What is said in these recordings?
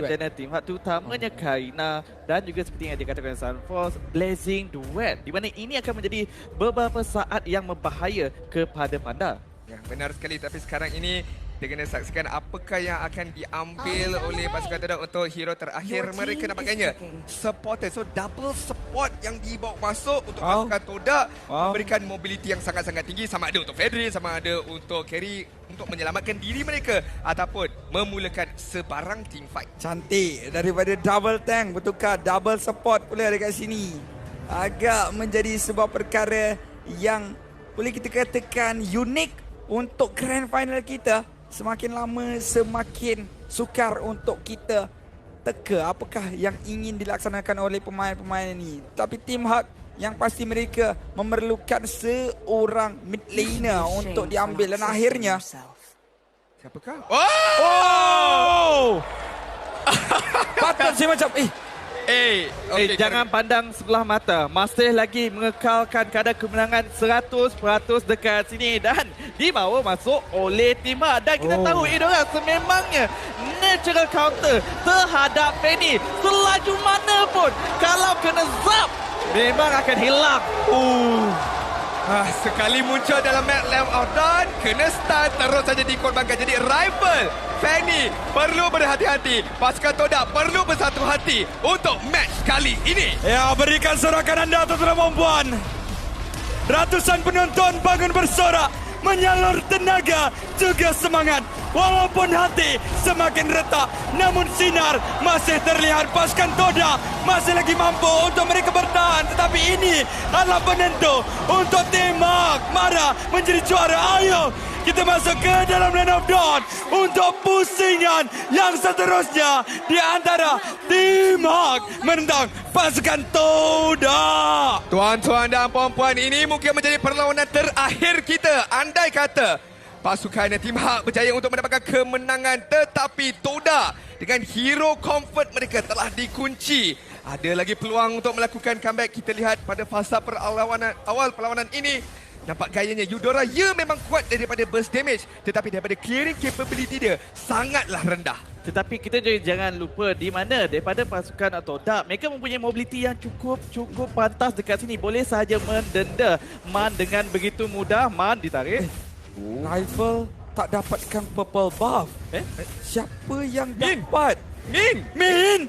dan tim Hak terutamanya Karina dan juga seperti yang dikatakan Sunforce, Blazing Duet, di mana ini akan menjadi beberapa saat yang membahaya kepada Panda. Ya, benar sekali, tapi sekarang ini kita kena saksikan apakah yang akan diambil oleh pasukan Todak untuk hero terakhir mereka nampaknya. Supporter, so double support yang dibawa masuk untuk pasukan Todak memberikan mobility yang sangat-sangat tinggi, sama ada untuk Fedrin, sama ada untuk carry untuk menyelamatkan diri mereka ataupun memulakan sebarang team fight. Cantik daripada double tank bertukar double support pula dekat sini. Agak menjadi sebuah perkara yang boleh kita katakan unik untuk grand final kita. Semakin lama semakin sukar untuk kita teka apakah yang ingin dilaksanakan oleh pemain-pemain ini. Tapi tim Hak yang pasti mereka memerlukan seorang mid laner untuk diambil dan akhirnya Siapakah? oh! Patut saya macam Okay, Jangan pandang sebelah mata. Masih lagi mengekalkan kadar kemenangan 100% dekat sini dan dibawa masuk oleh tim Hak. Dan kita tahu Eudora sememangnya natural counter terhadap Penny. Selaju mana pun kalau kena zap memang akan hilang. Sekali muncul dalam map Lamb of Dawn, kena stun terus saja dikorbankan. Jadi rival Fanny perlu berhati-hati. Pasukan Todak perlu bersatu hati untuk match kali ini. Ya, berikan sorakan anda tuan-tuan dan puan. Ratusan penonton bangun bersorak, menyalur tenaga juga semangat. Walaupun hati semakin retak, namun sinar masih terlihat. Pasukan Todak masih lagi mampu untuk mereka bertahan. Tetapi ini adalah penentu untuk tim Hak Mara menjadi juara. Ayo kita masuk ke dalam Land of Dawn untuk pusingan yang seterusnya di antara tim Hak menentang pasukan Todak. Tuan-tuan dan puan-puan, ini mungkin menjadi perlawanan terakhir kita. Andai kata pasukan tim Hak berjaya untuk mendapatkan kemenangan, tetapi Todak dengan hero comfort mereka telah dikunci. Ada lagi peluang untuk melakukan comeback. Kita lihat pada fasa awal perlawanan ini, nampak gayanya Eudora memang kuat daripada burst damage, tetapi daripada clearing capability dia sangatlah rendah. Tetapi kita juga jangan lupa di mana daripada pasukan Todak, mereka mempunyai mobility yang cukup pantas dekat sini. Boleh sahaja mendenda Man dengan begitu mudah. Man ditarik. Rival tak dapatkan purple buff. Siapa yang dapat? Min! Min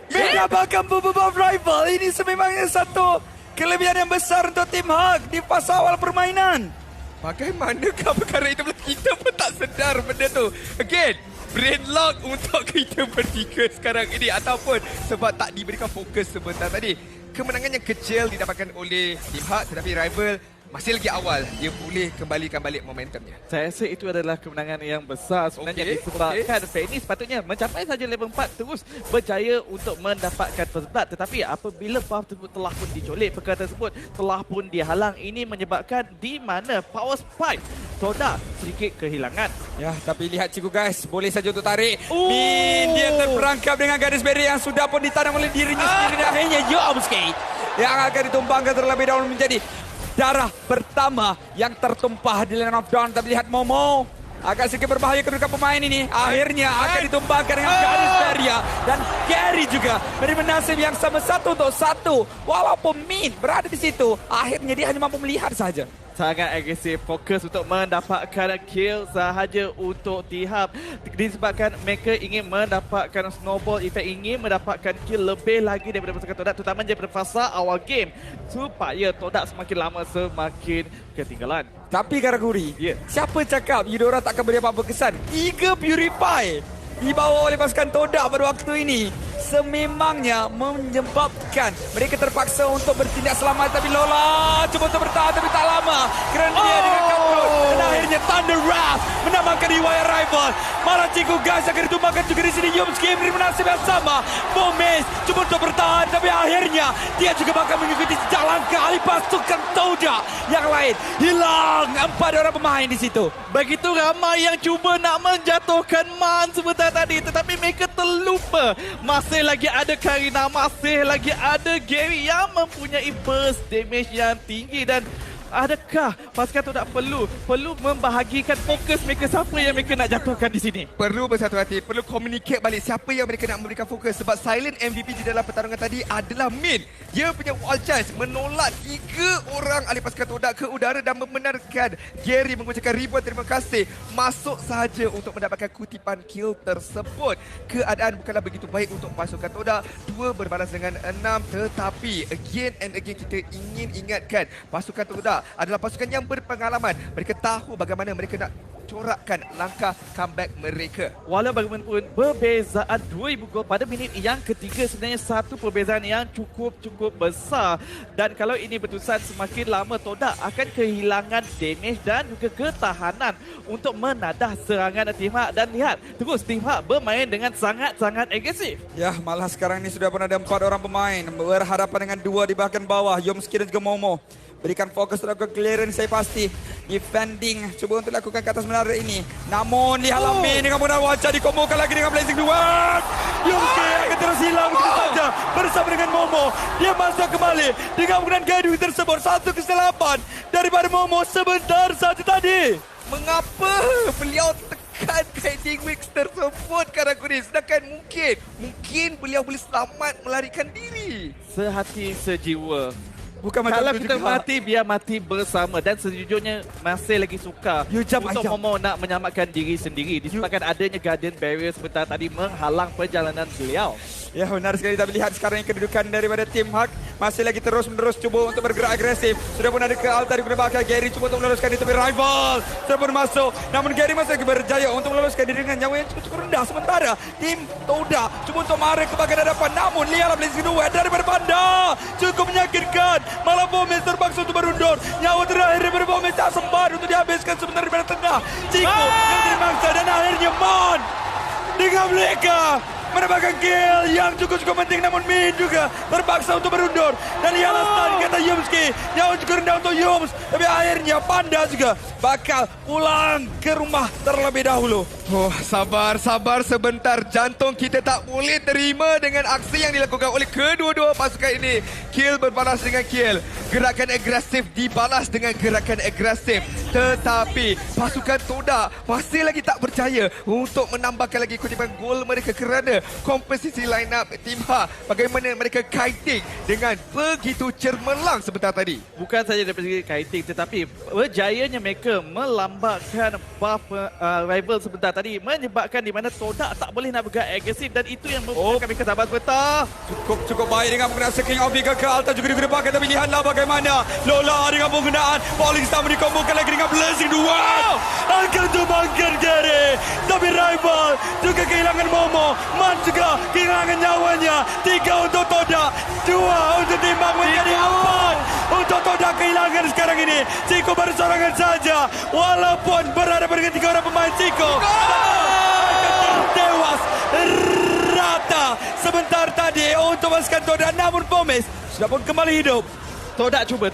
dapatkan purple buff rival. Ini sememangnya satu kelebihan yang besar untuk tim Hak di fasa awal permainan. Bagaimanakah perkara itu? Kita pun tak sedar benda tu. Again, brain lock untuk kita bertiga sekarang ini, ataupun sebab tak diberikan fokus sebentar tadi. Kemenangan yang kecil didapatkan oleh tim Hak, tetapi rival masih lagi awal. Dia boleh kembalikan balik momentumnya. Saya rasa itu adalah kemenangan yang besar sebenarnya disebabkan Fanny sepatutnya mencapai saja level 4 terus berjaya untuk mendapatkan first blood. Tetapi apabila buff tersebut telah pun dicolek, perkara tersebut telah pun dihalang, ini menyebabkan di mana power spike Todak sedikit kehilangan. Ya, tapi lihat cikgu guys, boleh saja untuk tarik. Min, dia terperangkap dengan garis barrier yang sudah pun ditanam oleh dirinya sendiri. Dan akhirnya Yomski yang akan ditumpangkan terlebih dahulu menjadi darah pertama yang tertumpah di Land of Dawn. Tapi lihat Momo agak sedikit berbahaya kedudukan pemain ini. Akhirnya akan ditumpahkan dengan garis barrier. Dan Gary juga menerima nasib yang sama satu untuk satu. Walaupun Min berada di situ, akhirnya dia hanya mampu melihat saja. Sangat agresif, fokus untuk mendapatkan kill sahaja untuk Tihap. Disebabkan mereka ingin mendapatkan snowball effect, ingin mendapatkan kill lebih lagi daripada pasukan Todak, terutama daripada fasa awal game, supaya Todak semakin lama semakin ketinggalan. Tapi Karaguri, siapa cakap Eudora tak akan beri apa-apa kesan? 3 Purify dibawa oleh pasukan Todak pada waktu ini sememangnya menyebabkan mereka terpaksa untuk bertindak selamat. Tapi Lola cuba untuk bertahan, tapi tak lama kerana dia dengan Kaprut. Dan akhirnya Thunder Wrath menambahkan riwayat rival. Malah cikgu guys akan ditumbangkan juga di sini. Yomski menerima nasib yang sama. Bomes cuba untuk bertahan, tapi akhirnya dia juga bakal mengikuti jejak langkah ahli pasukan Todak yang lain. Hilang 4 orang pemain di situ. Begitu ramai yang cuba nak menjatuhkan Man sebentar tadi, tetapi mereka terlupa. Masih lagi ada Karina, masih lagi ada Gary yang mempunyai burst damage yang tinggi. Dan Adakah pasukan Todak perlu membahagikan fokus mereka siapa yang mereka nak jatuhkan di sini? Perlu bersatu hati, perlu communicate balik siapa yang mereka nak memberikan fokus sebab silent MVP di dalam pertarungan tadi adalah Min. Dia punya wall charge menolak 3 orang ahli pasukan Todak ke udara dan membenarkan Gary mengucapkan ribuan terima kasih masuk sahaja untuk mendapatkan kutipan kill tersebut. Keadaan bukanlah begitu baik untuk pasukan Todak, 2 berbalas dengan 6, tetapi again and again kita ingin ingatkan pasukan Todak adalah pasukan yang berpengalaman. Mereka tahu bagaimana mereka nak corakkan langkah comeback mereka. Walau bagaimanapun, perbezaan 2,000 gol pada minit yang ketiga sebenarnya satu perbezaan yang cukup besar. Dan kalau ini berterusan, semakin lama Todak akan kehilangan damage dan juga ketahanan untuk menadah serangan Team Hak. Dan lihat, terus Team Hak bermain dengan sangat-sangat agresif. Ya, malah sekarang ini sudah pun ada 4 orang pemain berhadapan dengan 2 di bahagian bawah, Yomski dan juga Momo. Berikan fokus terhadap clearance saya pasti. Defending, cuba untuk lakukan ke atas menara ini. Namun lihatlah Min dengan mudah wajah dikombokan lagi dengan Blazing Duet. Yomski akan terus hilang begitu saja bersama dengan Momo. Dia masuk kembali dengan menggunakan gaduh tersebut. Satu kesilapan daripada Momo sebentar saja tadi. Mengapa beliau tekan Guiding Wings tersebut Karangkuri? Sedangkan mungkin beliau boleh selamat melarikan diri. Sehati sejiwa. Bukan macam Kalau itu kita juga. mati, biar mati bersama. Dan sejujurnya masih lagi suka Jam untuk ayam. Momo nak menyelamatkan diri sendiri disebabkan adanya Guardian Barrier sebentar tadi menghalang perjalanan beliau. Ya, benar sekali. Tapi lihat sekarang yang kedudukan daripada tim Hak masih lagi terus-menerus cuba untuk bergerak agresif. Sudah pun ada ke altar di belakang. Gary cuba untuk meloloskan itu, tapi rival sudah pun masuk. Namun Gary masih lagi berjaya untuk meloloskan diri dengan nyawa yang cukup rendah. Sementara tim Todak cuba untuk marah ke bahagian hadapan. Namun lihatlah Blazing Duet daripada Panda. Cukup menyakitkan. Malah Bomis terpaksa untuk berundur. Nyawa terakhir daripada Bomis tak sempat untuk dihabiskan sebentar daripada tengah. Chico yang jadi mangsa dan akhirnya Mon dengan mereka mendapatkan kill yang cukup penting, namun Min juga terpaksa untuk berundur. Dan lihatlah stun kata Yomski yang cukup rendah untuk Yoms. Tapi akhirnya Panda juga bakal pulang ke rumah terlebih dahulu. Oh, sabar sebentar. Jantung kita tak boleh terima dengan aksi yang dilakukan oleh kedua-dua pasukan ini. Kill berbalas dengan kill. Gerakan agresif dibalas dengan gerakan agresif. Tetapi pasukan Todak masih lagi tak berjaya untuk menambahkan lagi kutipan gol mereka kerana komposisi line up Team Hak bagaimana mereka kiting dengan begitu cermelang sebentar tadi. Bukan saja daripada segi kiting, tetapi berjayanya mereka melambatkan buff rival sebentar tadi menyebabkan di mana Todak tak boleh nak bergerak agresif dan itu yang membuatkan mereka tak betah. Cukup baik dengan penggunaan King of Vega ke altar juga digunakan. Tapi lihatlah bagaimana Lola dengan penggunaan Falling Star dikombokan lagi dengan Blazing Duel. Akan tumbangkan Gary. Tapi rival juga kehilangan Momo. Man juga kehilangan nyawanya. 3 untuk Todak, 2 untuk timbang menjadi 4 untuk Todak kehilangan sekarang ini. Chico bersorangan saja. Walaupun berhadapan dengan 3 orang pemain, Chico tewas rata sebentar tadi untuk pasukan Todak. Namun Bomis sudah pun kembali hidup. Todak cuba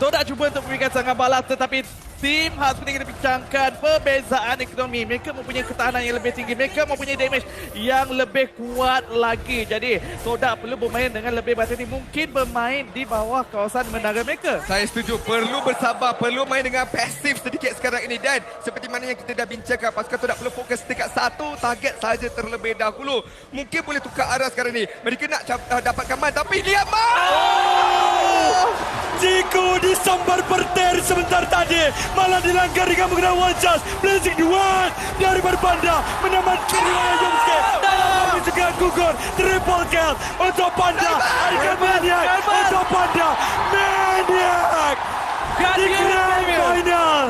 untuk memberikan serangan balas, tetapi tim Hak seperti kita bincangkan perbezaan ekonomi. Mereka mempunyai ketahanan yang lebih tinggi, mereka mempunyai damage yang lebih kuat lagi. Jadi Todak perlu bermain dengan lebih berhati-hati, mungkin bermain di bawah kawasan menara mereka. Saya setuju, perlu bersabar, perlu main dengan pasif sedikit sekarang ini. Dan seperti mana yang kita dah bincangkan, pasukan Todak perlu fokus dekat satu target saja terlebih dahulu. Mungkin boleh tukar arah sekarang ini. Mereka nak dapatkan Man, tapi lihat Man! Chico disambar berter sebentar tadi, malah dilanggar dengan menggunakan one charge. Blazing Duet daripada Panda menamatkan riwayat Yomski. Tapi juga gugur. Triple kill untuk Panda. Harga Maniac untuk Panda. Maniac di grand final.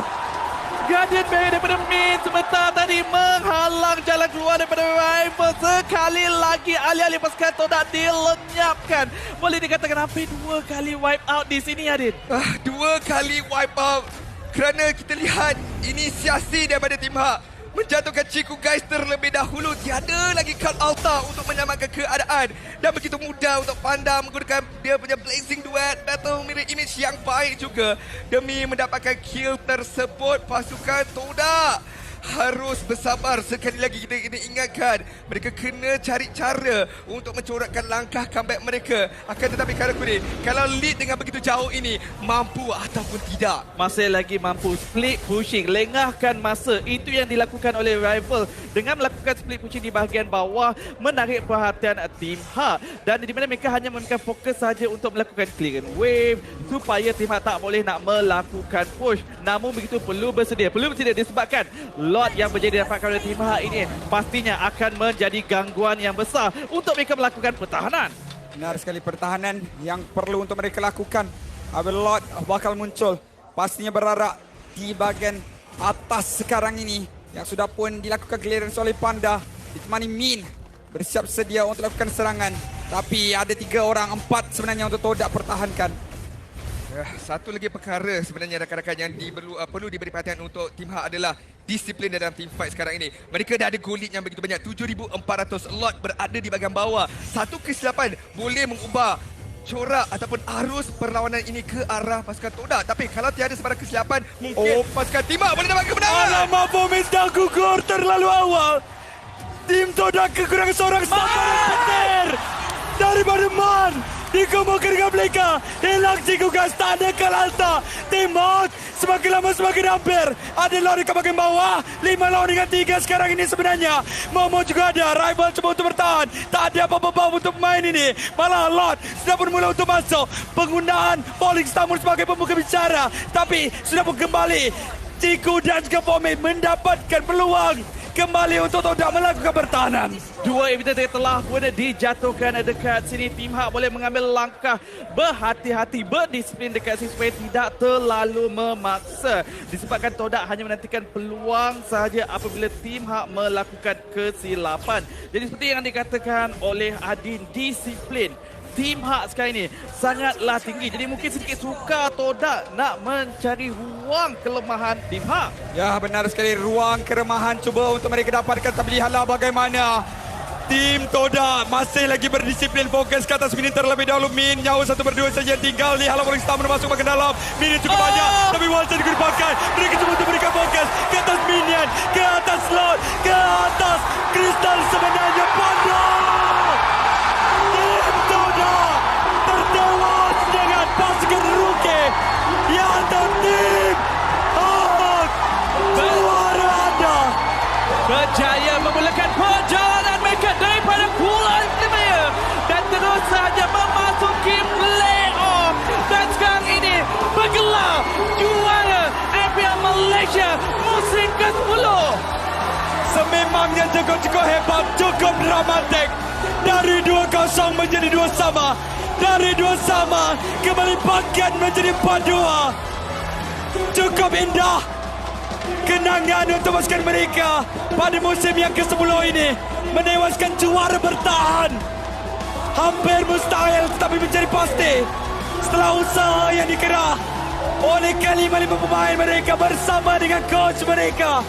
Guardian Barrier daripada Min sebentar tadi menghalang jalan keluar daripada rival. Sekali lagi alih-alih pasukan Todak dilenyapkan. Boleh dikatakan hampir 2 kali wipe out di sini, Adin. 2 kali wipe out kerana kita lihat inisiasi daripada Team Hak menjatuhkan Chico guys terlebih dahulu. Tiada lagi card altar untuk menyelamatkan keadaan dan begitu mudah untuk Panda menggunakan dia punya Blazing Duet battle mirror image yang baik juga demi mendapatkan kill tersebut. Pasukan Todak harus bersabar. Sekali lagi kita kena ingatkan, mereka kena cari cara untuk mencorakkan langkah comeback mereka. Akan tetapi Karakuri, kalau lead dengan begitu jauh ini, mampu ataupun tidak? Masih lagi mampu split pushing, lengahkan masa. Itu yang dilakukan oleh rival dengan melakukan split pushing di bahagian bawah, menarik perhatian tim Hak, dan di mana mereka hanya memberikan fokus saja untuk melakukan clearance wave supaya tim Hak tak boleh nak melakukan push. Namun begitu perlu bersedia disebabkan lot yang menjadi dapatkan oleh tim Hak ini pastinya akan menjadi gangguan yang besar untuk mereka melakukan pertahanan. Benar sekali, pertahanan yang perlu untuk mereka lakukan. Apabila Lord bakal muncul, pastinya berarak di bahagian atas sekarang ini yang sudah pun dilakukan clearance oleh Panda. Ditemani Min bersiap sedia untuk lakukan serangan. Tapi ada 3 orang, 4 sebenarnya untuk Todak pertahankan. Satu lagi perkara sebenarnya rakan-rakan yang perlu diberi perhatian untuk tim Hak adalah disiplin dalam team fight sekarang ini. Mereka dah ada goal lead yang begitu banyak, 7,400 lot berada di bahagian bawah. Satu kesilapan boleh mengubah corak ataupun arus perlawanan ini ke arah pasukan Todak. Tapi kalau tiada sebarang kesilapan, mungkin pasukan tim Hak boleh dapat kemenangan. Alamak, Bomis dah gugur terlalu awal. Tim Todak kekurangan seorang sasaran petir daripada Man. Dikumpulkan dengan Bleka. Hilang Cikugas, tak ada Kalalta. Tim Hak semakin lama semakin hampir. Ada lawan ke bahagian bawah. 5 lawan dengan 3 sekarang ini sebenarnya. Momo juga ada. Rival cuba untuk bertahan. Tak ada apa-apa untuk pemain ini. Malah Lord sudah pun mula untuk masuk. Penggunaan Falling Stamur sebagai pembuka bicara. Tapi sudah pun kembali. Ciku dan juga Pomit mendapatkan peluang kembali untuk Todak melakukan pertahanan. 2 inhibitor telah pun dijatuhkan dekat sini. Tim Hak boleh mengambil langkah berhati-hati, berdisiplin dekat sini supaya tidak terlalu memaksa. Disebabkan Todak hanya menantikan peluang sahaja apabila tim Hak melakukan kesilapan. Jadi seperti yang dikatakan oleh Adin, disiplin tim Hak sekarang ini sangatlah tinggi. Jadi mungkin sedikit sukar Todak nak mencari ruang kelemahan tim Hak. Ya, benar sekali, ruang kelemahan cuba untuk mereka dapatkan. Tapi lihatlah bagaimana tim Todak masih lagi berdisiplin, fokus ke atas Min terlebih dahulu. Min nyawa 1 berdua saja tinggal. Lihatlah Falling Stamur masuk ke dalam. Min cukup banyak, tapi Walter digunakan. Mereka cuba untuk berikan fokus ke atas Minion, ke atas Lord, ke atas Kristal sebenarnya. Panda tim Todak tertewas dengan pasukan rookie yang tertim. Suara anda Berjaya memulakan perjalanan mereka daripada Kuala Lumpur dan terus saja memasuki playoff. Dan sekarang ini bergelar juara IPL Malaysia musim ke-10. Sememangnya cukup hebat, cukup dramatik. Dari 2-0 menjadi 2-2. Dari 2-2 kembali paket menjadi 4-2. Cukup indah kenangan untuk pasukan mereka pada musim yang ke-10 ini. Menewaskan juara bertahan. Hampir mustahil tetapi menjadi pasti setelah usaha yang dikerah oleh kelima-lima pemain mereka bersama dengan coach mereka.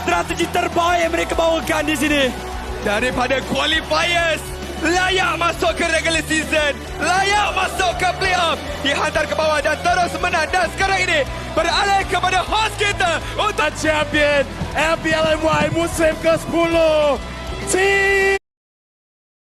Strategi terbaik yang mereka bawakan di sini. Daripada qualifiers, layak masuk ke regular season, layak masuk ke playoff, dihantar ke bawah dan terus menang. Dan sekarang ini beralih kepada host kita untuk Champion LPLMY musim ke-10.